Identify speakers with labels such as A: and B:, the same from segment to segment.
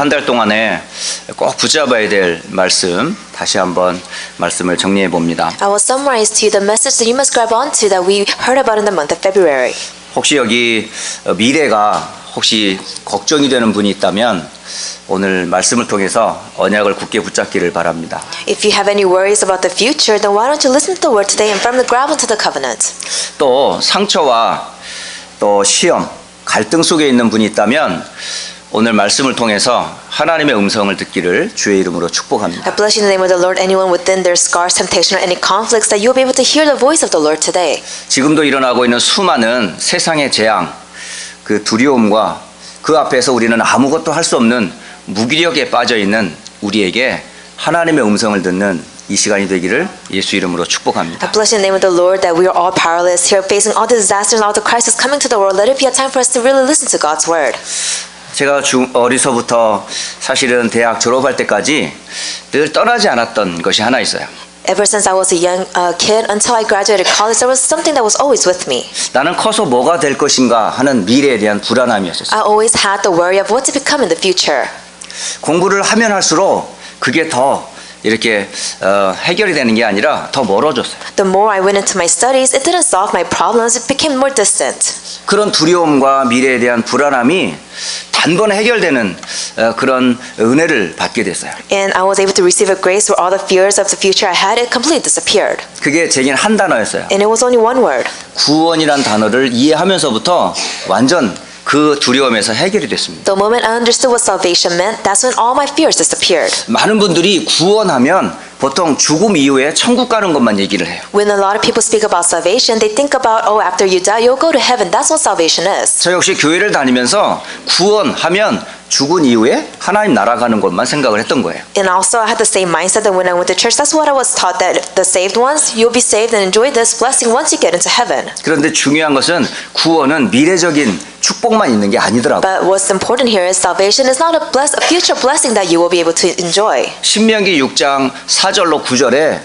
A: 한 달 동안에 꼭 붙잡아야 될 말씀 다시 한번 말씀을 정리해 봅니다.
B: I will summarize to you the message that you must grab onto that we heard about in the month of February.
A: 혹시 여기 미래가 혹시 걱정이 되는 분이 있다면 오늘 말씀을 통해서 언약을 굳게 붙잡기를 바랍니다.
B: If you have any worries about the future, then why don't you listen to the word today and firmly grab onto the covenant?
A: 또 상처와 또 시험, 갈등 속에 있는 분이 있다면 오늘 말씀을 통해서 하나님의 음성을 듣기를 주의 이름으로 축복합니다.
B: I bless you in the name of the Lord. Anyone within their scars, temptation, or any conflicts, that you'll be able to hear the voice of the Lord today.
A: 지금도 일어나고 있는 수많은 세상의 재앙, 그 두려움과 그 앞에서 우리는 아무것도 할 수 없는 무기력에 빠져 있는 우리에게 하나님의 음성을 듣는 이 시간이 되기를 예수 이름으로 축복합니다.
B: I bless you in the name of the Lord that we are all powerless here, facing all the disasters and all the crises coming to the world. Let it be a time for us to really listen to God's word.
A: 제가 어리서부터 사실은 대학 졸업할 때까지 늘 떠나지 않았던 것이 하나 있어요.
B: Ever since I was a young kid until I graduated college, there was something that was always with me.
A: 나는 커서 뭐가 될 것인가 하는 미래에 대한 불안함이었어요.
B: I always had the worry of what to become in the future.
A: 공부를 하면 할수록 그게 더 이렇게 해결이 되는 게 아니라 더 멀어졌어요.
B: The more I went into my studies, it didn't solve my problems, it became more distant.
A: 그런 두려움과 미래에 대한 불안함이 단번에 해결되는 그런 은혜를 받게 됐어요.
B: And I was able to receive a grace where all the fears of the future I had, it completely disappeared.
A: 그게 제겐 한 단어였어요.
B: And it was only one word.
A: 구원이란 단어를 이해하면서부터 완전 그 두려움에서 해결이 됐습니다.
B: The moment I understood what salvation meant, that's when all my fears disappeared.
A: 많은 분들이 구원하면 보통 죽음 이후에 천국 가는 것만 얘기를 해요.
B: When a lot of people speak about salvation, they think about, oh, after you die, you'll go to heaven. That's what salvation is.
A: 저 역시 교회를 다니면서 구원하면 죽은 이후에 하나님 나라 가는 것만 생각을 했던 거예요.
B: And also I had the same mindset that when I went to church, that's what I was taught, that the saved ones, you'll be saved and enjoy this blessing once you get into heaven.
A: 그런데 중요한 것은 구원은 미래적인 축복만 있는 게 아니더라고요.
B: But what's important here is salvation is not a future blessing that you will be able to enjoy.
A: 신명기 6장 4절로 9절에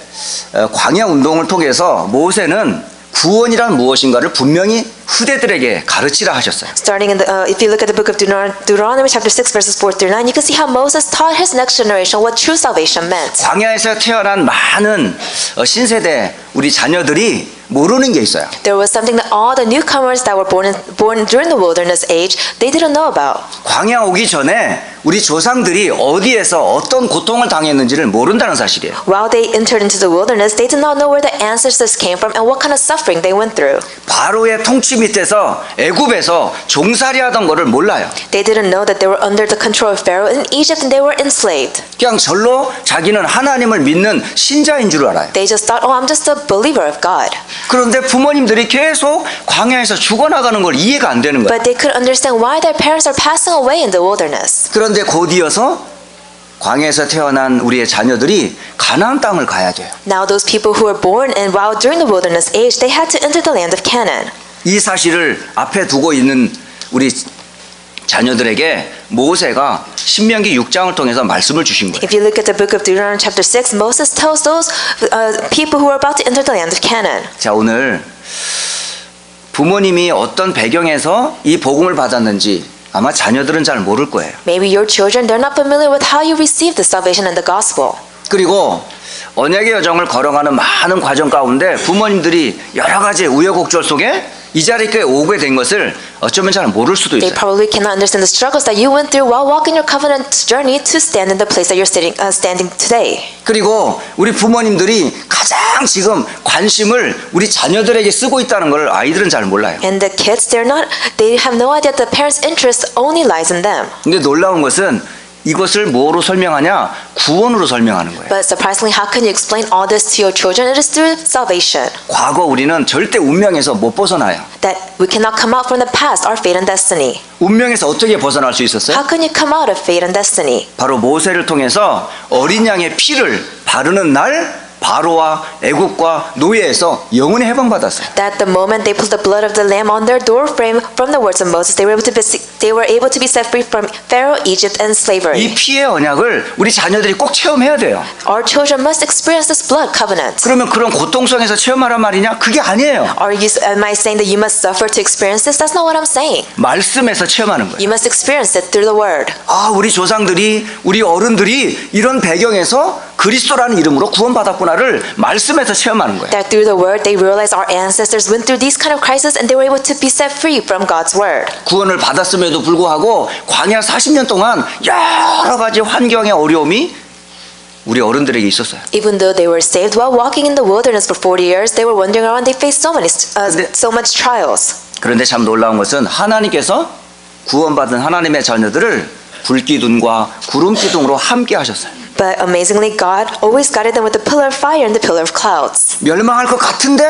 A: 광야 운동을 통해서 모세는 구원이란 무엇인가를 분명히 후대들에게 가르치라 하셨어요.
B: Starting in the, if you look at the book of Deuteronomy chapter 6 verses 4 through 9, you can see how Moses taught his next generation what true salvation meant.
A: 광야에서 태어난 많은 신세대 우리 자녀들이 모르는 게 있어요.
B: There was something that all the newcomers that were born during the wilderness age, they didn't know about.
A: 광야 오기 전에 우리 조상들이 어디에서 어떤 고통을 당했는지를 모른다는 사실이에요.
B: While they entered into the wilderness, they did not know where the ancestors came from and what kind of suffering they went through.
A: 바로의 통치 밑에서 애굽에서 종살이하던 거를 몰라요.
B: They didn't know that they were under the control of Pharaoh in Egypt and they were enslaved.
A: 그냥 절로 자기는 하나님을 믿는 신자인 줄 알아요.
B: They just thought, oh, I'm just a believer of God.
A: 그런데 부모님들이 계속 광야에서 죽어나가는 걸 이해가 안 되는 거예요.
B: But they couldn't understand why their parents are passing away in the wilderness.
A: 그런데 곧 이어서 광야에서 태어난 우리의 자녀들이 가나안 땅을 가야 돼요.
B: Now those people who were born and while during the wilderness age, they had to enter the land of Canaan.
A: 이 사실을 앞에 두고 있는 우리 자녀들에게 모세가 신명기 6장을 통해서 말씀을 주신 거예요.
B: If you look at the book of Deuteronomy chapter 6, Moses tells those people who are about to enter the land of Canaan.
A: 자, 오늘 부모님이 어떤 배경에서 이 복음을 받았는지 아마 자녀들은 잘 모를 거예요.
B: Maybe your children, they're not familiar with how you receive the salvation and the gospel.
A: 그리고 언약의 여정을 걸어가는 많은 과정 가운데 부모님들이 여러 가지 우여곡절 속에 이 자리에 오게 된 것을 어쩌면 잘 모를 수도
B: They
A: 있어요.
B: probably cannot understand the struggles that you went through while walking your covenant journey to stand in the place that you're standing today.
A: 그리고 우리 부모님들이 가장 지금 관심을 우리 자녀들에게 쓰고 있다는 걸 아이들은 잘 몰라요.
B: And the kids, they have no idea that the parents' interest only lies in them.
A: 근데 놀라운 것은 이것을 뭐로 설명하냐? 구원으로 설명하는 거예요.
B: But surprisingly, how can you explain all this to your children? It is through salvation.
A: 과거 우리는 절대 운명에서 못 벗어나요.
B: That we cannot come out from the past, our fate and destiny.
A: 운명에서 어떻게 벗어날 수 있었어요?
B: How can you come out of fate and destiny?
A: 바로 모세를 통해서 어린 양의 피를 바르는 날 바로와 애국과 노예에서 영원히 해방받았어요.
B: That the moment they put the blood of the lamb on their door frame from the words of Moses, they were able to be set free from Pharaoh, Egypt, and slavery.
A: 이 피의 언약을 우리 자녀들이 꼭 체험해야 돼요.
B: Our children must experience this blood covenant.
A: 그러면 그런 고통성에서 체험하란 말이냐? 그게 아니에요.
B: Am I saying that you must suffer to experience this? That's not what I'm saying.
A: 말씀에서 체험하는 거예요.
B: You must experience it through the word.
A: 아, 우리 조상들이, 우리 어른들이 이런 배경에서 그리스도라는 이름으로 구원받았구나를 말씀에서 체험하는 거예요.
B: That through the word they realized our ancestors went through these kind of crises and they were able to be set free from God's word.
A: 구원을 받았음에도 불구하고 광야 40년 동안 여러 가지 환경의 어려움이 우리 어른들에게 있었어요.
B: Even though they were saved while walking in the wilderness for 40 years, they were wandering around. They faced so much trials.
A: 그런데 참 놀라운 것은 하나님께서 구원받은 하나님의 자녀들을 불기둥과 구름기둥으로 함께 하셨어요.
B: But amazingly, God always guided them with the pillar of fire and the pillar of clouds.
A: 멸망할 것 같은데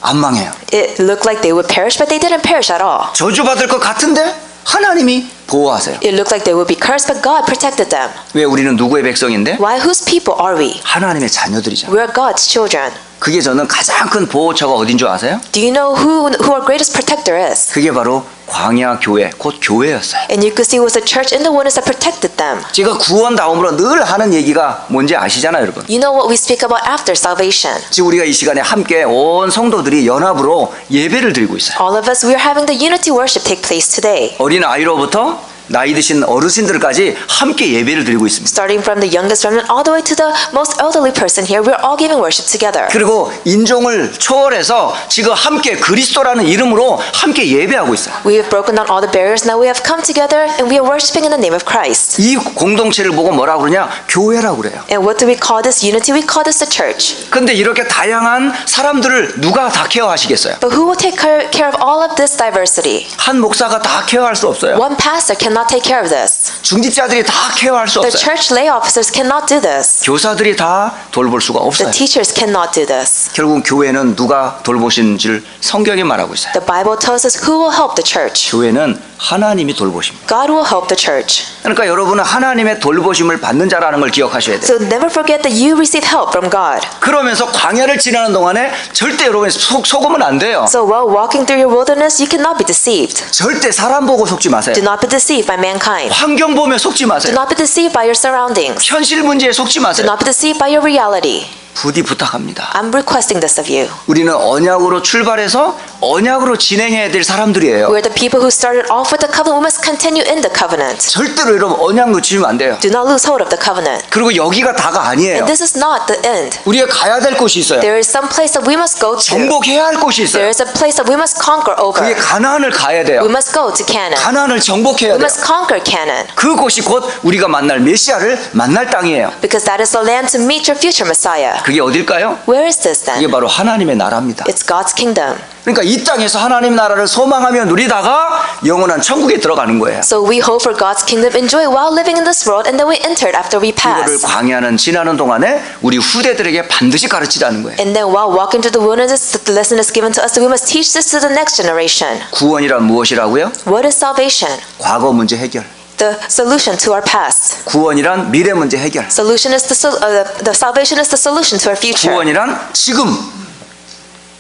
A: 안 망해요.
B: It looked like they would perish, but they didn't perish at all.
A: 저주받을 것 같은데 하나님이 보호하세요.
B: It looked like they would be cursed, but God protected them.
A: 왜 우리는 누구의 백성인데?
B: Why? Whose people are we?
A: 하나님의 자녀들이잖아요.
B: We are God's children.
A: 그게 저는 가장 큰 보호처가 어딘 줄 아세요?
B: Do you know who our greatest protector is?
A: 그게 바로 광야 교회, 곧 교회였어요.
B: And you could see it was the church in the wilderness that protected them.
A: 제가 구원다움으로 늘 하는 얘기가 뭔지 아시잖아요, 여러분.
B: You know what we speak about after salvation.
A: 지금 우리가 이 시간에 함께 온 성도들이 연합으로 예배를 드리고 있어요.
B: All of us, we are having the unity worship take place today.
A: 어린 아이로부터 나이 드신 어르신들까지 함께 예배를 드리고 있습니다.
B: Starting from the youngest remnant all the way to the most elderly person here, we're all giving worship together.
A: 그리고 인종을 초월해서 지금 함께 그리스도라는 이름으로 함께 예배하고 있어요.
B: We have broken down all the barriers. Now we have come together and we are worshiping in the name of Christ.
A: 이 공동체를 보고 뭐라고 그러냐? 교회라고 그래요.
B: And what do we call this unity? We call this the church.
A: 근데 이렇게 다양한 사람들을 누가 다 케어하시겠어요?
B: But who will take care of all of this diversity?
A: 한 목사가 다 케어할 수 없어요.
B: One pastor cannot take care of this.
A: 중직자들이 다 케어할 수
B: The
A: 없어요.
B: church lay officers cannot do this.
A: 교사들이 다 돌볼 수가
B: The
A: 없어요.
B: teachers cannot do this.
A: 결국 교회는 누가 돌보시는지를 성경이 말하고 있어요.
B: The Bible tells us who will help the church.
A: 교회는 하나님이 돌보십니다.
B: God will help the church.
A: 그러니까 여러분은 하나님의 돌보심을 받는 자라는 걸 기억하셔야 돼요.
B: So never forget that you receive help from God.
A: 그러면서 광야를 지나는 동안에 절대 여러분이 속으면 안 돼요.
B: So while walking through your wilderness, you cannot be deceived.
A: 절대 사람 보고 속지 마세요.
B: Do not be deceived by mankind.
A: 환경 보며 속지
B: Do
A: 마세요.
B: not be deceived by your surroundings.
A: 현실 문제에 속지
B: Do
A: 마세요.
B: not be deceived by your reality.
A: 부디 부탁합니다.
B: I'm requesting this of you.
A: 우리는 언약으로 출발해서 언약으로 진행해야 될 사람들이에요.
B: We're the people who started off with the covenant. We must continue in the covenant.
A: 절대로 여러분 언약 놓치면 안 돼요.
B: Do not lose hold of the covenant.
A: 그리고 여기가 다가 아니에요.
B: And this is not the end.
A: 우리가 가야 될 곳이 있어요.
B: There is some place that we must go to.
A: 정복해야 할 곳이
B: There
A: 있어요.
B: is a place that we must conquer over.
A: 그게 가나안을 가야 돼요.
B: We must go to Canaan.
A: 가나안을 정복해야
B: We
A: 돼요.
B: must conquer Canaan.
A: 그곳이 곧 우리가 만날 메시아를 만날 땅이에요.
B: Because that is the land to meet your future Messiah.
A: 그게 어딜까요?
B: Where is this
A: 이게
B: then?
A: 바로 하나님의 나라입니다.
B: It's God's kingdom.
A: 그러니까 이 땅에서 하나님 나라를 소망하며 누리다가 영원한 천국에 들어가는 거예요.
B: So we hope for God's kingdom, enjoy while living in this world, and then we enter it after we
A: 이거를
B: pass.
A: 광야는 지나는 동안에 우리 후대들에게 반드시 가르치자는 거예요.
B: And then while walking through the wilderness, the lesson is given to us that we must teach this to the next generation.
A: 구원이란 무엇이라고요?
B: What is salvation?
A: 과거 문제 해결.
B: The solution to our past.
A: 구원이란 미래 문제 해결.
B: Solution is the salvation is the solution to our future.
A: 구원이란 지금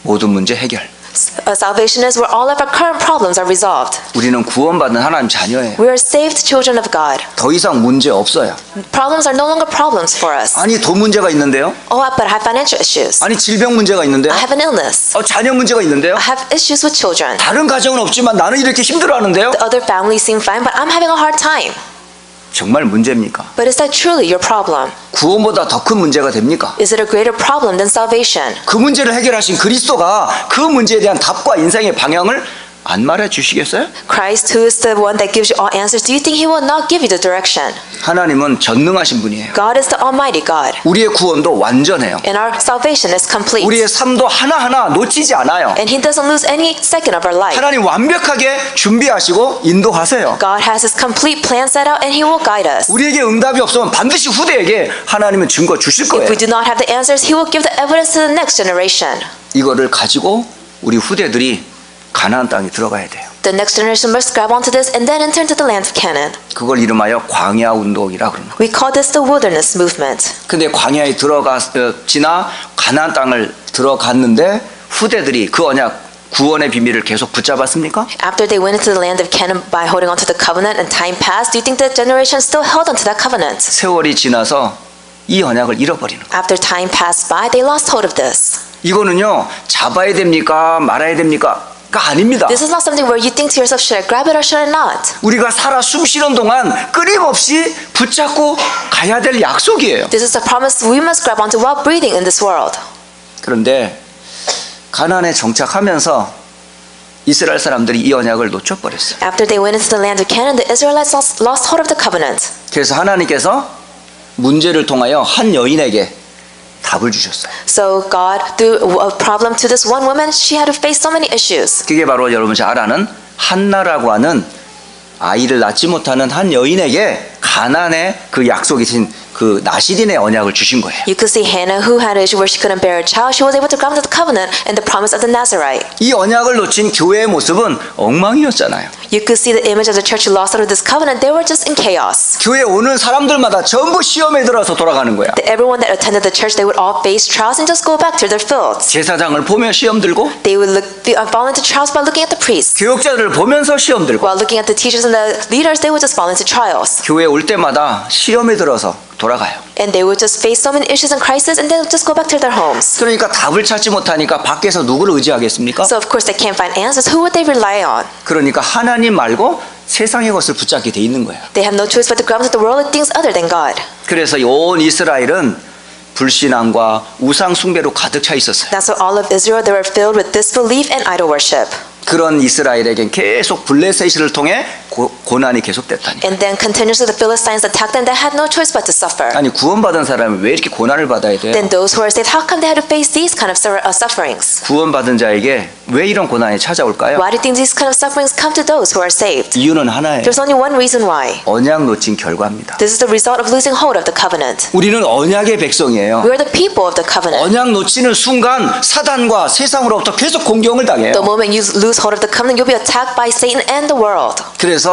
A: 모든 문제 해결.
B: Salvation is where all of our current problems are resolved.
A: 우리는 구원받는 하나님 자녀예요.
B: We are saved children of God.
A: 더 이상 문제 없어요.
B: Problems are no longer problems for us.
A: 아니 돈 문제가 있는데요.
B: Oh, but I have financial issues.
A: 아니 질병 문제가 있는데요.
B: I have an illness.
A: 자녀 문제가 있는데요.
B: I have issues with children.
A: 다른 가정은 없지만 나는 이렇게 힘들어하는데요.
B: The other families seem fine, but I'm having a hard time.
A: 정말 문제입니까?
B: But is that truly your problem?
A: 구원보다 더 큰 문제가 됩니까?
B: Is it a greater problem than salvation?
A: 그 문제를 해결하신 그리스도가 그 문제에 대한 답과 인생의 방향을 안 말해 주시겠어요?
B: Christ, who is the one that gives you all answers, do you think he will not give you the direction?
A: 하나님은 전능하신 분이에요.
B: God is the Almighty God,
A: 우리의 구원도 완전해요.
B: and our salvation is complete.
A: 우리의 삶도 하나하나 놓치지 않아요.
B: And he doesn't lose any second of our life.
A: 하나님 완벽하게 준비하시고 인도하세요.
B: God has his complete plan set out, and he will guide us.
A: 우리에게 응답이 없으면 반드시 후대에게 하나님은 증거 주실
B: If
A: 거예요.
B: we do not have the answers, he will give the evidence to the next generation.
A: 이거를 가지고 우리 후대들이 가나안 땅에 들어가야 돼요.
B: The next generation must grab onto this and then enter into the land of Canaan.
A: 그걸 이름하여 광야 운동이라 그러는 거예요.
B: We call this the wilderness movement.
A: 근데 광야에 지나 가나안 땅을 들어갔는데 후대들이 그 언약 구원의 비밀을 계속 붙잡았습니까?
B: After they went into the land of Canaan by holding onto the covenant and time passed, do you think the generation still held onto that covenant?
A: 세월이 지나서 이 언약을 잃어버리는 거예요.
B: After time passed by, they lost hold of this.
A: 이거는요, 잡아야 됩니까? 말아야 됩니까? 가 아닙니다.
B: This is not something where you think to yourself, should I grab it or should I not?
A: 우리가 살아 숨쉬는 동안 끊임없이 붙잡고 가야 될 약속이에요.
B: This is a promise we must grab onto while breathing in this world.
A: 그런데 가나안에 정착하면서 이스라엘 사람들이 이 언약을 놓쳐버렸어요.
B: After they went into the land of Canaan, the Israelites lost hold of the covenant.
A: 그래서 하나님께서 문제를 통하여 한 여인에게 답을 주셨어요.
B: So God, through a problem to this one woman, she had to face so many issues.
A: 그게 바로 여러분 잘 아는 한나라고 하는 아이를 낳지 못하는 한 여인에게 가나안의 그 약속이신 그 나시린의 언약을 주신 거예요.
B: You could see Hannah, who had an issue where she couldn't bear a child, she was able to grab onto the covenant and the promise of the Nazarite.
A: 이 언약을 놓친 교회의 모습은 엉망이었잖아요.
B: You could see the image of the church who lost out of this covenant. They were just in chaos.
A: 교회 오는 사람들마다 전부 시험에 들어서 돌아가는 거야.
B: Everyone that attended the church, they would all face trials and just go back to their fields.
A: 제사장을 보며 시험 들고
B: They would fall into trials by looking at the priests.
A: 교역자들을 보면서 시험 들고
B: While looking at the teachers and the leaders, they would just fall into trials.
A: 교회 올 때마다 시험에 들어서 돌아가요.
B: And they would just face so many issues and crises and they would just go back to their homes.
A: 그러니까 답을 찾지 못하니까 밖에서 누구를 의지하겠습니까?
B: So of course they can't find answers. Who would they rely on?
A: 그러니까 하나님 말고 세상의 것을 붙잡게 돼 있는 거예요.
B: They have no choice but to grab onto the worldly things other than God.
A: 그래서 온 이스라엘은 불신앙과 우상 숭배로 가득 차 있었어요.
B: That's why all of Israel, they were filled with disbelief and idol worship.
A: 그런 이스라엘에겐 계속 블레셋을 통해 고난이 계속됐다니.
B: And then continuously the Philistines attacked them. They had no choice but to suffer.
A: 아니 구원받은 사람이 왜 이렇게 고난을 받아야 돼요?
B: Then those who are saved, how come they had to face these kind of sufferings?
A: 구원받은 자에게 왜 이런 고난이 찾아올까요?
B: Why do you think these kind of sufferings come to those who are saved?
A: 이유는 하나예요.
B: There's only one reason why.
A: 언약 놓친 결과입니다.
B: This is the result of losing hold of the covenant.
A: 우리는 언약의 백성이에요.
B: We are the people of the covenant.
A: 언약 놓치는 순간 사단과 세상으로부터 계속 공경을 당해요.
B: The moment you lose hold of the covenant, you'll be attacked by Satan and the world.
A: 그래서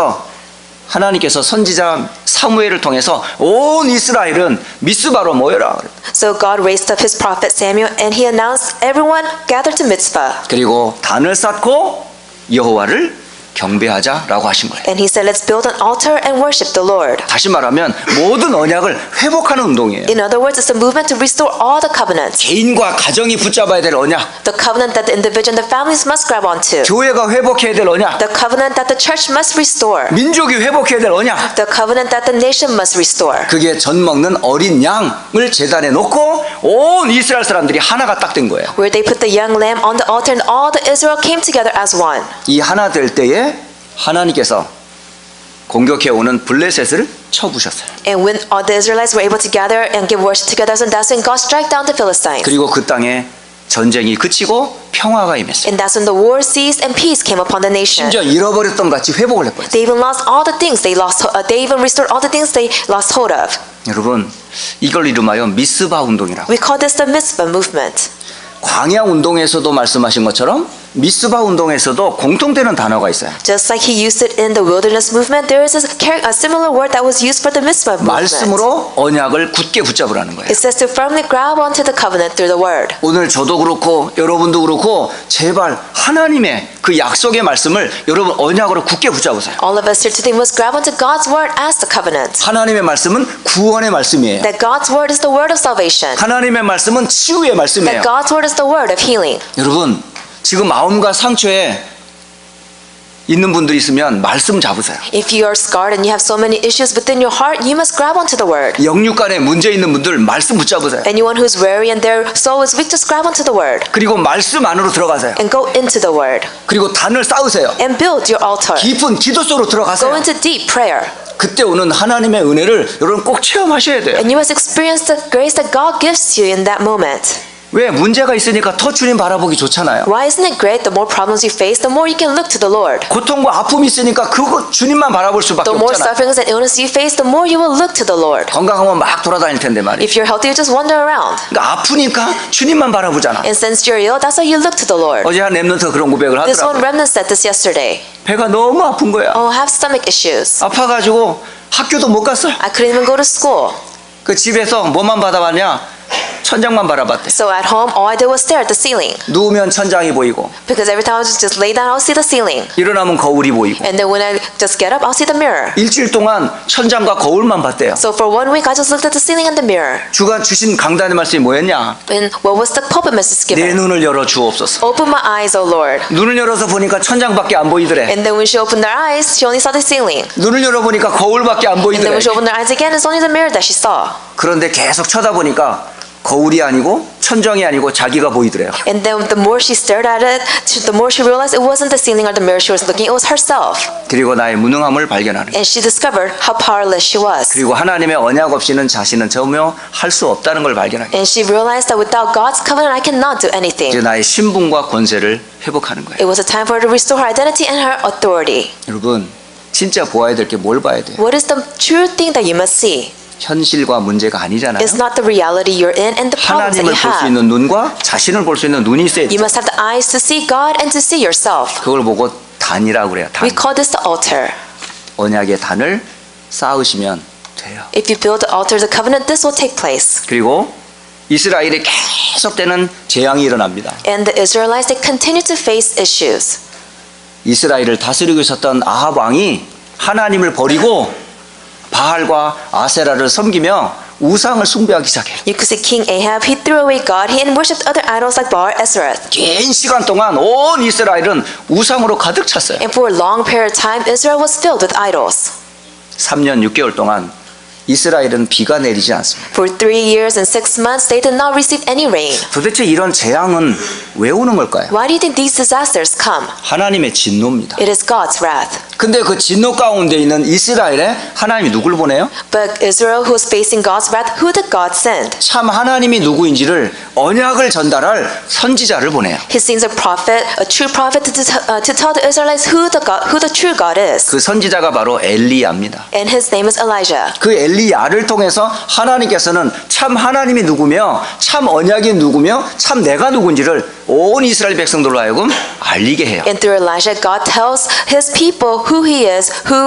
A: 하나님께서 선지자 사무엘을 통해서 온 이스라엘은 미스바로 모여라.
B: So God raised up his prophet Samuel and he announced, everyone gather to Mitzvah.
A: 그리고 단을 쌓고 여호와를 경배하자라고 하신 거예요.
B: And he said, let's build an altar and worship the Lord.
A: 다시 말하면 모든 언약을 회복하는 운동이에요.
B: In other words, it's a movement to restore all the covenants.
A: 개인과 가정이 붙잡아야 될 언약,
B: The covenant that the individual and the families must grab onto.
A: 교회가 회복해야 될 언약,
B: The covenant that the church must restore.
A: 민족이 회복해야 될 언약.
B: The covenant that the nation must restore.
A: 그게 젖 먹는 어린 양을 제단에 놓고 온 이스라엘 사람들이 하나가 딱 된 거예요.
B: Where they put the young lamb on the altar and all the Israel came together as one.
A: 이 하나 될 때에 하나님께서 공격해 오는 블레셋을 쳐부셨어요.
B: And when all the Israelites were able to gather and give worship together, so that's when God struck down the Philistines.
A: 그리고 그 땅에 전쟁이 그치고 평화가 임했어요.
B: And that's when the war ceased and peace came upon the nation.
A: 심지어 잃어버렸던 같이 회복을 해버렸어요.
B: They even lost all the things they lost. They even restored all the things they lost hold of.
A: 여러분, 이걸 이름하여 미스바 운동이라고.
B: We call this the Mitzvah movement.
A: 광야 운동에서도 말씀하신 것처럼 미스바 운동에서도 공통되는 단어가 있어요.
B: Just like he used it in the wilderness movement, there is a similar word that was used for the Mitzvah movement.
A: 말씀으로 언약을 굳게 붙잡으라는 거예요.
B: It says to firmly grab onto the covenant through the word.
A: 오늘 저도 그렇고 여러분도 그렇고 제발 하나님의 그 약속의 말씀을 여러분 언약으로 굳게 붙잡으세요.
B: All of us here today must grab onto God's word as the covenant.
A: 하나님의 말씀은 구원의 말씀이에요.
B: That God's word is the word of salvation.
A: 하나님의 말씀은 치유의 말씀이에요.
B: That God's word is the word of healing.
A: 여러분, 지금 마음과 상처에 있는 분들이 있으면 말씀 잡으세요.
B: If you are scarred and you have so many issues within your heart, you must grab onto the word.
A: 영육간에 문제 있는 분들 말씀 붙잡으세요.
B: Anyone who's weary and their soul is weak, just grab onto the word.
A: 그리고 말씀 안으로 들어가세요.
B: And go into the word.
A: 그리고 단을 쌓으세요.
B: And build your altar.
A: 깊은 기도 속으로
B: Go
A: 들어가세요.
B: into deep prayer.
A: 그때 오는 하나님의 은혜를 여러분 꼭 체험하셔야 돼요.
B: And you must experience the grace that God gives to you in that moment.
A: 왜? 문제가 있으니까 더 주님 바라보기 좋잖아요.
B: Why isn't it great? The more problems you face, the more you can look to the Lord.
A: 고통과 아픔이 있으니까 그거 주님만 바라볼 수밖에
B: The more
A: 없잖아요.
B: sufferings and illness you face, the more you will look to the Lord.
A: 건강하면 막 돌아다닐 텐데 말이에요.
B: If you're healthy, you just wander around.
A: 그러니까 아프니까 주님만 바라보잖아.
B: And since you're ill, that's why you look to the Lord.
A: 어제 한 랩런트가 그런 고백을
B: This one
A: 하더라고요.
B: remnant said this yesterday.
A: 배가 너무 아픈 거야.
B: Oh, I have stomach issues.
A: 아파가지고 학교도 못 갔어요.
B: I couldn't even go to school.
A: 그 집에서 뭐만 받아봤냐? 천장만 바라봤대.
B: So at home, all I did was stare at the ceiling.
A: 누우면 천장이 보이고
B: Because every time I just lay down, I'll see the ceiling.
A: 일어나면 거울이 보이고
B: And then when I just get up, I'll see the mirror.
A: 일주일 동안 천장과 거울만 봤대요.
B: So for 1 week, I just looked at the ceiling and the mirror.
A: 주가 주신 강단의 말씀이 뭐였냐?
B: And what was the pulpit message
A: 내
B: given?
A: 눈을 열어 주옵소서.
B: Open my eyes, O Lord.
A: 눈을 열어서 보니까 천장밖에 안 보이더래.
B: And then when she opened her eyes, she only saw the ceiling.
A: 눈을 열어보니까 거울밖에 안
B: And then
A: 보이더래.
B: when she opened her eyes again, it's only the mirror that she saw.
A: 그런데 계속 쳐다보니까 거울이 아니고 천정이 아니고 자기가 보이더래요.
B: And then the more she stared at it, the more she realized it wasn't the ceiling or the mirror she was looking, it was herself.
A: 그리고 나의 무능함을 발견하는 거예요.
B: And she discovered how powerless she was.
A: 그리고 하나님의 언약 없이는 자신은 전혀 할 수 없다는 걸 발견하게 돼요.
B: And she realized that without God's covenant, I cannot do
A: 이제
B: anything.
A: 나의 신분과 권세를 회복하는 거예요.
B: It was a time for her to restore her identity and her authority.
A: 여러분 진짜 보아야 될 게 뭘 봐야 돼요?
B: What is the true thing that you must see?
A: 현실과 문제가 아니잖아요.
B: It's not the reality you're in and the problems that
A: 하나님을
B: you
A: 볼 수
B: have.
A: 있는 눈과 자신을 볼 수 있는 눈이 있어야
B: You
A: 돼요.
B: must have the eyes to see God and to see yourself.
A: 그걸 보고 단이라고 그래요. 단.
B: We call this the altar.
A: 언약의 단을 쌓으시면 돼요.
B: If you build the altar of the covenant, this will take place.
A: 그리고 이스라엘에 계속되는 재앙이 일어납니다.
B: And the Israelites, they continue to face issues.
A: 이스라엘을 다스리고 있었던 아합 왕이 하나님을 버리고 바알과 아세라를 섬기며 우상을 숭배하기 시작해요.
B: You could see King Ahab, he threw away God, he worshipped other idols like Baal, Ashereth.
A: 긴 시간 동안 온 이스라엘은 우상으로 가득 찼어요.
B: And for a long period of time, Israel was filled with idols.
A: 3년 6개월 동안 이스라엘은 비가 내리지 않습니다.
B: For 3 years and 6 months, they did not receive any rain.
A: 도대체 이런 재앙은 왜 오는 걸까요?
B: Why do you think these disasters come?
A: 하나님의 진노입니다.
B: It is God's wrath.
A: 근데 그 진노 가운데 있는 이스라엘에 하나님이 누굴 보내요?
B: But Israel, who was facing God's wrath, who did God send?
A: 참 하나님이 누구인지를 언약을 전달할 선지자를 보내요.
B: He sends a true prophet to tell the Israelites who the true God is.
A: 그 선지자가 바로 엘리야입니다.
B: And his name is Elijah.
A: 그 엘리야를 통해서 하나님께서는 참 하나님이 누구며 참 언약이 누구며 참 내가 누군지를 온 이스라엘 백성들로 하여금 알리게 해요.
B: And through Elijah, God tells his people who he is, who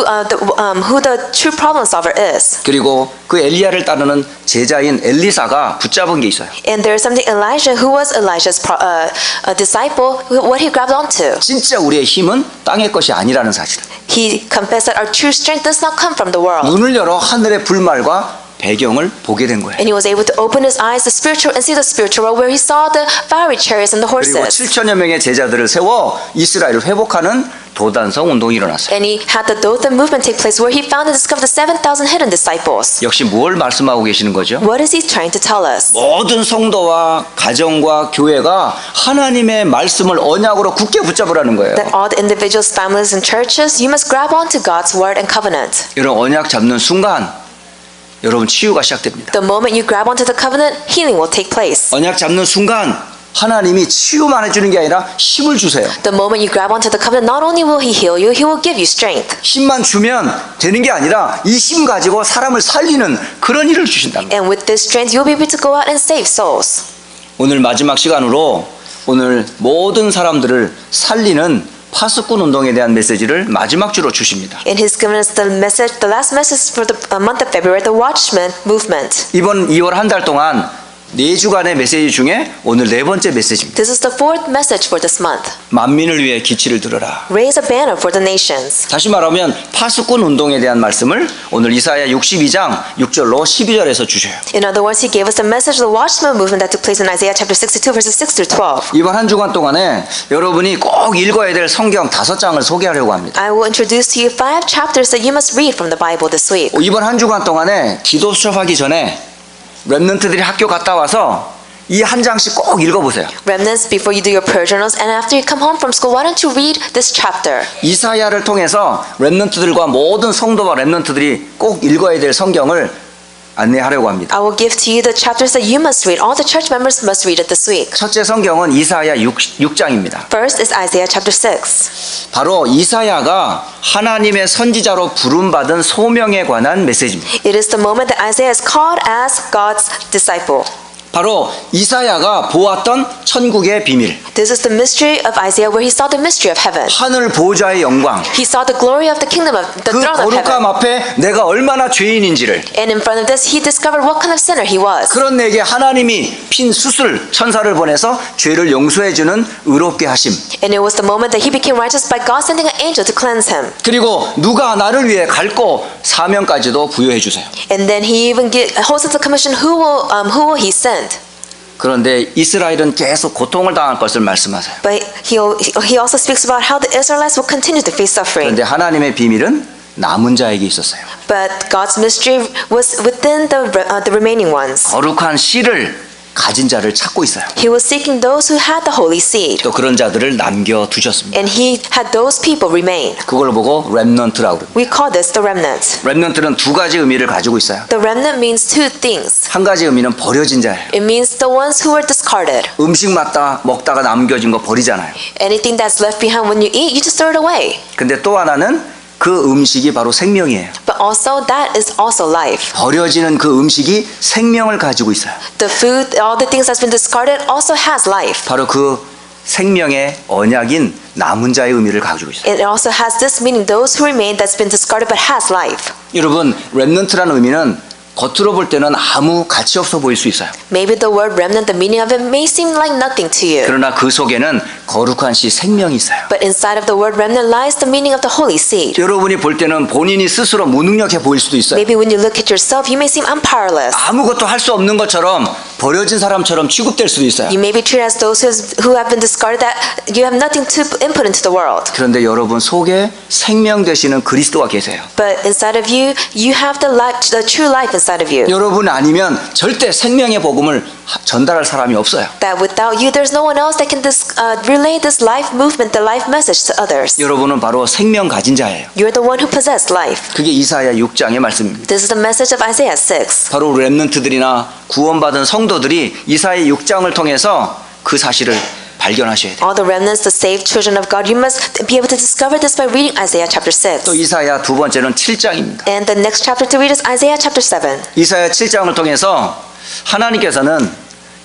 B: the true problem solver is.
A: 그리고 그 엘리야를 따르는 제자인 엘리사가 붙잡은 게 있어요.
B: And there is something Elijah, who was Elijah's disciple, what he grabbed onto.
A: 진짜 우리의 힘은 땅의 것이 아니라는 사실을.
B: He confessed that our true strength does not come from the world.
A: 눈을 열어 하늘의 불말과 배경을 보게 된 거예요.
B: And he was able to open his eyes, the spiritual, and see the spiritual world, where he saw the fiery chariots and the
A: 그리고
B: horses.
A: 7천여 명의 제자들을 세워 이스라엘을 회복하는 도단성 운동이 일어났어요.
B: And he had the Dothan movement take place, where he found and discovered the 7,000 hidden disciples.
A: 역시 뭘 말씀하고 계시는 거죠?
B: What is he trying to tell us?
A: 모든 성도와 가정과 교회가 하나님의 말씀을 언약으로 굳게 붙잡으라는 거예요.
B: That all the individuals, families, and churches, you must grab onto God's word and covenant.
A: 이런 언약 잡는 순간 여러분 치유가 시작됩니다.
B: The moment you grab onto the covenant, healing will take place.
A: 언약 잡는 순간 하나님이 치유만 해주는 게 아니라 힘을 주세요.
B: The moment you grab onto the covenant, not only will he heal you, he will give you strength.
A: 힘만 주면 되는 게 아니라 이 힘 가지고 사람을 살리는 그런 일을 주신답니다.
B: And with this strength, you'll be able to go out and save souls.
A: 오늘 마지막 시간으로 오늘 모든 사람들을 살리는 파수꾼 운동에 대한 메시지를 마지막 주로 주십니다.
B: And he's given us the last message for the month of February, the Watchman movement.
A: 이번 2월 한 달 동안 4주간의 메시지 중에 오늘 4번째 메시지입니다.
B: This is the 4th message for this month.
A: 만민을 위해 기치를 들어라.
B: Raise a banner for the nations.
A: 다시 말하면 파수꾼 운동에 대한 말씀을 오늘 이사야 62장 6절로 12절에서 주셔요.
B: In other words, he gave us a message of the Watchman movement that took place in Isaiah chapter 62, verses 6 through 12.
A: 이번 한 주간 동안에 여러분이 꼭 읽어야 될 성경 5장을 소개하려고 합니다.
B: I will introduce to you 5 chapters that you must read from the Bible this week.
A: 이번 한 주간 동안에 기도 수업하기 전에 렘넌트들이 학교 갔다 와서 이 한 장씩 꼭 읽어보세요.
B: Remnants, before you do your prayer journals and after you come home from school, why don't you read this chapter?
A: 이사야를 통해서 렘넌트들과 모든 성도와 렘넌트들이 꼭 읽어야 될 성경을 안내하려고 합니다.
B: I will give to you the chapters that you must read. All the church members must read it this week.
A: 첫째 성경은 이사야 6장입니다.
B: First is Isaiah chapter 6.
A: 바로 이사야가 하나님의 선지자로 부름받은 소명에 관한 메시지입니다.
B: It is the moment that Isaiah is called as God's disciple.
A: 바로 이사야가 보았던 천국의 비밀,
B: This is the mystery of Isaiah where he saw the mystery of heaven.
A: 하늘 보호자의 영광,
B: He saw the glory of the kingdom of the
A: 그
B: throne of
A: 거룩함
B: heaven.
A: 앞에 내가 얼마나 죄인인지를,
B: And in front of this, he discovered what kind of sinner he was.
A: 그런 내게 하나님이 핀 수술 천사를 보내서 죄를 용서해주는 의롭게 하심,
B: And it was the moment that he became righteous by God sending an angel to cleanse him.
A: 그리고 누가 나를 위해 갈고 사명까지도 부여해 주세요.
B: And then he even holds us the commission, who will he send?
A: 그런데 이스라엘은 계속 고통을 당할 것을 말씀하세요.
B: But he also speaks about how the Israelites will continue to face suffering.
A: 그런데 하나님의 비밀은 남은 자에게 있었어요.
B: But God's mystery was within the remaining ones.
A: 거룩한 씨를 가진 자를 찾고 있어요.
B: He was seeking those who had the holy seed.
A: 또 그런 자들을 남겨두셨습니다.
B: And he had those people remain.
A: 그걸 보고 렘넌트라고 그래요.
B: We call this the remnant.
A: 렘넌트는 두 가지 의미를 가지고 있어요.
B: The remnant means two things.
A: 한 가지 의미는 버려진 자예요.
B: It means the ones who were discarded.
A: 음식 먹다가 남겨진 거 버리잖아요.
B: Anything that's left behind when you eat, you just throw it away.
A: 근데 또 하나는 그 음식이 바로 생명이에요.
B: But also that is also life.
A: 버려지는 그 음식이 생명을 가지고 있어요.
B: The food, all the things that's been discarded also has life.
A: 바로 그 생명의 언약인 남은 자의 의미를 가지고 있어요.
B: It also has this meaning, those who remain that's been discarded but has life.
A: 여러분, 렘넌트라는 의미는 겉으로 볼 때는 아무 가치 없어 보일 수 있어요.
B: Maybe the word remnant, the meaning of it may seem like nothing to you.
A: 그러나 그 속에는 거룩한 씨 생명이 있어요.
B: But inside of the word remnant lies the meaning of the holy seed.
A: 여러분이 볼 때는 본인이 스스로 무능력해 보일 수도 있어요.
B: Maybe when you look at yourself, you may seem I'm powerless.
A: 아무것도 할 수 없는 것처럼 버려진 사람처럼 취급될 수도 있어요.
B: You may be treated as those who have been discarded, that you have nothing to input into the world.
A: 그런데 여러분 속에 생명 되시는 그리스도가 계세요.
B: But inside of you, you have the true life inside of you.
A: 여러분 아니면 절대 생명의 복음을 전달할 사람이 없어요.
B: That without you, there's no one else that can relay this life movement, the life message to others.
A: 여러분은 바로 생명 가진 자예요.
B: You're the one who possessed life.
A: 그게 이사야 6장의 말씀입니다.
B: This is the message of Isaiah 6.
A: 바로 렘넌트들이나 구원받은 성도들이 이사야 6장을 통해서 그 사실을 발견하셔야 돼요.
B: All the remnants, the saved children of God, you must be able to discover this by reading Isaiah chapter 6.
A: 또 이사야 두 번째는 7장입니다.
B: And the next chapter to read is Isaiah chapter 7.
A: 이사야 7장을 통해서 하나님께서는